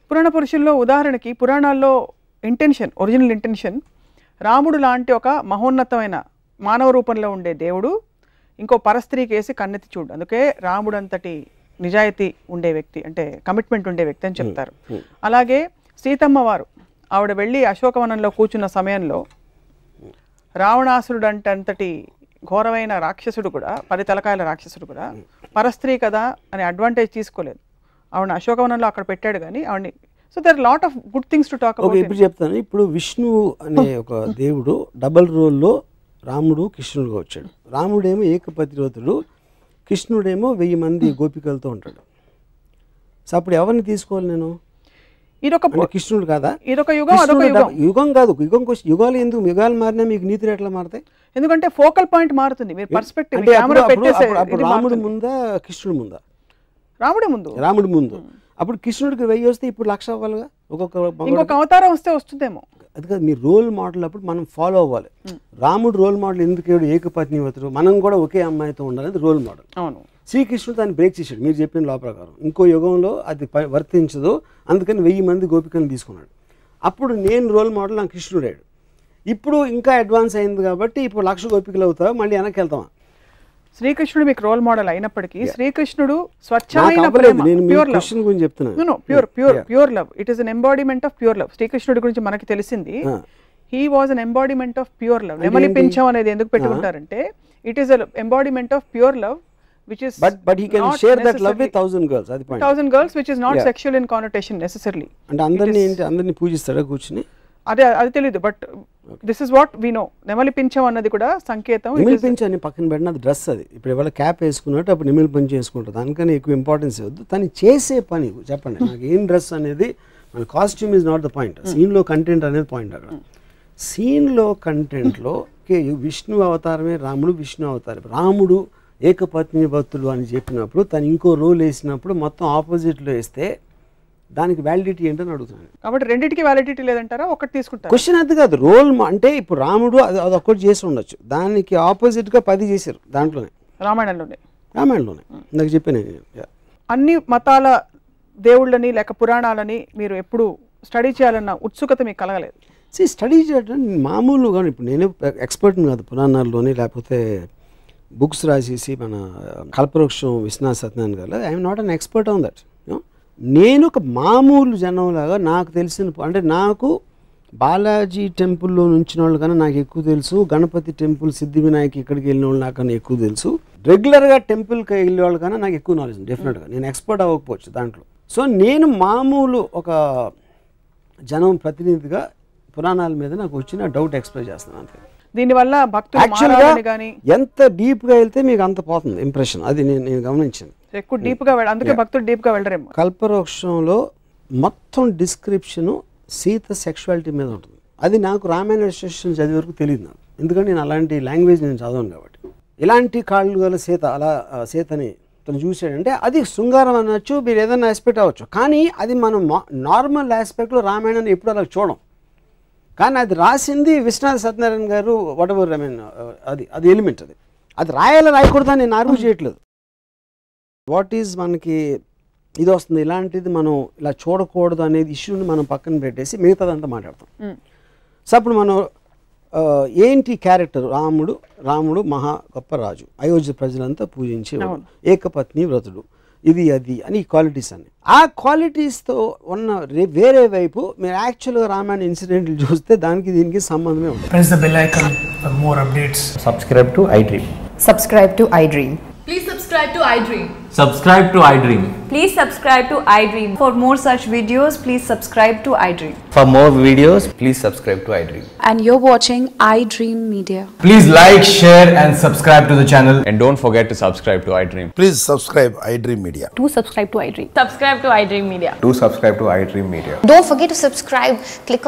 పురాణ పురుషుల్లో ఉదాహరణకి పురాణాల్లో ఇంటెన్షన్, ఒరిజినల్ ఇంటెన్షన్ రాముడు లాంటి ఒక మహోన్నతమైన మానవ రూపంలో ఉండే దేవుడు ఇంకో పరస్త్రీకి వేసి కన్నెత్తి చూడు. అందుకే రాముడు అంతటి నిజాయితీ ఉండే వ్యక్తి, అంటే కమిట్మెంట్ ఉండే వ్యక్తి అని చెప్తారు. అలాగే సీతమ్మ వారు ఆవిడ వెళ్ళి అశోకవనంలో కూర్చున్న సమయంలో రావణాసురుడు అంతటి ఘోరమైన రాక్షసుడు కూడా, 10 తలకాయల రాక్షసుడు కూడా పరస్త్రీ కదా అని అడ్వాంటేజ్ తీసుకోలేదు. ఆవిడ అశోకవనంలో అక్కడ పెట్టాడు కానీ ఆవిడని. So there lot of good things to talk about. ఇప్పుడు చెప్తాను. ఇప్పుడు విష్ణువు అనే ఒక దేవుడు డబల్ రోల్లో రాముడు కృష్ణుడుగా వచ్చాడు. రాముడేమో ఏకపతివ్రతుడు, కృష్ణుడేమో 1000 మంది గోపికలతో ఉంటాడు. సో అప్పుడు ఎవరిని తీసుకోవాలి నేను? ఇదొక కృష్ణుడు కాదా? ఇదొక యుగం, అదొక యుగం. యుగం కాదు, యుగం కోసం. యుగాలు ఎందుకు? యుగాలు మారినా మీకు నీతులు ఎట్లా మారుతాయి? ఎందుకంటే ఫోకల్ పాయింట్ మారుతుంది. మీరు పర్స్పెక్టివ్ అప్పుడు రాముడు ముందా కృష్ణుడు ముందా? రాముడి ముందు. రాముడి ముందు. అప్పుడు కృష్ణుడికి 1000 వస్తే ఇప్పుడు 1,00,000 అవ్వాలిగా. ఇంకొక అవతారం వస్తే వస్తుందేమో. అది కాదు, మీ రోల్ మోడల్ అప్పుడు మనం ఫాలో అవ్వాలి. రాముడు రోల్ మోడల్ ఎందుకు ఏకపత్నివ్రతుడు, మనం కూడా ఒకే అమ్మాయితో ఉండాలి, రోల్ మోడల్. అవును. శ్రీకృష్ణుడు దాన్ని బ్రేక్ చేశాడు మీరు చెప్పిన లా ప్రకారం. ఇంకో యుగంలో అది వర్తించదు, అందుకని 1000 మంది గోపికలను తీసుకున్నాడు. అప్పుడు నేను రోల్ మోడల్, నాకు కృష్ణుడాడు. ఇప్పుడు ఇంకా అడ్వాన్స్ అయింది కాబట్టి ఇప్పుడు 1,00,000 గోపికలు అవుతావు, మళ్ళీ వెనక్కి వెళ్తామా? శ్రీకృష్ణుడు మీకు రోల్ మోడల్ అయినప్పటికీ శ్రీకృష్ణుడు స్వచ్ఛమైన ప్రేమ, ప్యూర్ లవ్. గురించి చెప్తున్నాను. Pure love. It is an embodiment of pure love. శ్రీకృష్ణుడి గురించి మనకి తెలిసింది he was an embodiment of pure love. నెమలి పింఛం అనేది ఎందుకు పెట్టుకుంటారంటే it is an embodiment of pure love which is but he can share that love with 1,000 girls. Adi point. 1,000 girls which is not sexual in connotation necessarily. And andarni పూజిస్తాడా కూర్చుని? అది తెలియదు. But this is what we know. నెమలి పింఛం అన్నది కూడా సంకేతం. నెమలి పింఛం అని పక్కన పెట్టిన అది డ్రెస్. అది ఇప్పుడు ఎవరు క్యాప్ వేసుకున్నట్టు అప్పుడు నెమలి పింఛం వేసుకుంటారు. దానికని ఎక్కువ ఇంపార్టెన్స్ ఇవ్వద్దు. తను చేసే పని చెప్పండి నాకు. ఏం డ్రెస్ అనేది మన costume is not the point. సీన్లో కంటెంట్ అనేది పాయింట్. అక్కడ సీన్లో కంటెంట్లో విష్ణు అవతారమే రాముడు, విష్ణు అవతారం. రాముడు ఏకపత్ని భక్తులు అని చెప్పినప్పుడు తను ఇంకో రోల్ వేసినప్పుడు మొత్తం ఆపోజిట్లో వేస్తే దానికి వ్యాలిడిటీ ఏంటని అడుగుతున్నాను. కాబట్టి రెండింటికి వ్యాలిడిటీ లేదంటారా? ఒకటి తీసుకుంటారు. క్వశ్చన్ అది కాదు. రోల్ అంటే ఇప్పుడు రాముడు అది ఒక్కటి చేసి ఉండొచ్చు, దానికి ఆపోజిట్గా 10 చేశారు దాంట్లోనే, రామాయణంలోనే నాకు చెప్పాను. అన్ని మతాల దేవుళ్ళని లేక పురాణాలని మీరు ఎప్పుడు స్టడీ చేయాలన్న ఉత్సుకత మీకు కలగలేదు? స్టడీ చేయడం మామూలుగా. ఇప్పుడు నేను ఎక్స్పర్ట్ని కాదు పురాణాల్లోని, లేకపోతే బుక్స్ రాసేసి మన కల్పవృక్షం విశ్వనాథ సత్యనారాయణ గారు, I'm not an expert on that. నేను ఒక మామూలు జనంలాగా నాకు తెలిసిన, అంటే నాకు బాలాజీ టెంపుల్లో నుంచిన వాళ్ళు కన్నా నాకు ఎక్కువ తెలుసు, గణపతి టెంపుల్, సిద్ధి వినాయక్ ఇక్కడికి వెళ్ళిన వాళ్ళు నాకన్నా ఎక్కువ తెలుసు, రెగ్యులర్గా టెంపుల్కి వెళ్ళే వాళ్ళు కన్నా నాకు ఎక్కువ నాలెడ్జ్ డెఫినెట్గా. నేను ఎక్స్పర్ట్ అవ్వకపోవచ్చు దాంట్లో. సో నేను మామూలు ఒక జనం ప్రతినిధిగా పురాణాల మీద నాకు వచ్చిన డౌట్ ఎక్స్ప్రెస్ చేస్తాను అంతే. దీనివల్ల భక్తులు ఎంత డీప్గా వెళ్తే మీకు అంత పోతుంది ఇంప్రెషన్. అది నేను గమనించింది. ఎక్కువ డీప్గా అందుకే భక్తులు డీప్గా వెళ్ళరేమో. కల్పవృక్షంలో మొత్తం డిస్క్రిప్షను సీత సెక్షువాలిటీ మీద ఉంటుంది. అది నాకు రామాయణ స్టేషన్ చదివే వరకు తెలియదు నాకు, ఎందుకంటే నేను అలాంటి లాంగ్వేజ్ నేను చదవను కాబట్టి. ఇలాంటి కాళ్ళు గల సీత, అలా సీతని తను చూసాడంటే అది శృంగారం అనొచ్చు, మీరు ఏదైనా ఆస్పెక్ట్ అవ్వచ్చు. కానీ అది మనం నార్మల్ ఆస్పెక్ట్లో రామాయణాన్ని ఎప్పుడు అలా చూడం. కానీ అది రాసింది విశ్వనాథ సత్యనారాయణ గారు. వాట్ ఎవర్ ఐ మీన్ అది ఎలిమెంట్. అది రాయాలి రాయకూడదు అని నేను ఆర్గ్యూ చేయట్లేదు. వాట్ ఈజ్ మనకి ఇది వస్తుంది, ఇలాంటిది మనం ఇలా చూడకూడదు అనేది ఇష్యూని మనం పక్కన పెట్టేసి మిగతాదంతా మాట్లాడతాం. సో అప్పుడు మనం ఏంటి క్యారెక్టర్ రాముడు మహా గొప్ప రాజు, అయోధ్య ప్రజలంతా పూజించేవాడు, ఏకపత్ని వ్రతుడు, ఇది అది అని క్వాలిటీస్ అన్ని. ఆ క్వాలిటీస్తో ఉన్న వేరే వైపు మీరు యాక్చువల్గా రామాయణ ఇన్సిడెంట్లు చూస్తే దానికి దీనికి సంబంధమే ఉంటుంది. Press the bell icon for more updates. Subscribe to iDream. Subscribe to iDream. Please subscribe to iDream. Subscribe to iDream. Please subscribe to iDream. For more such videos, please subscribe to iDream. For more videos, please subscribe to iDream. And you're watching iDream Media. Please like, share and subscribe to the channel. And don't forget to subscribe to iDream. Please subscribe iDream Media. Do subscribe to iDream. Subscribe to iDream Media. Do subscribe to iDream Media. Don't forget to subscribe. Click on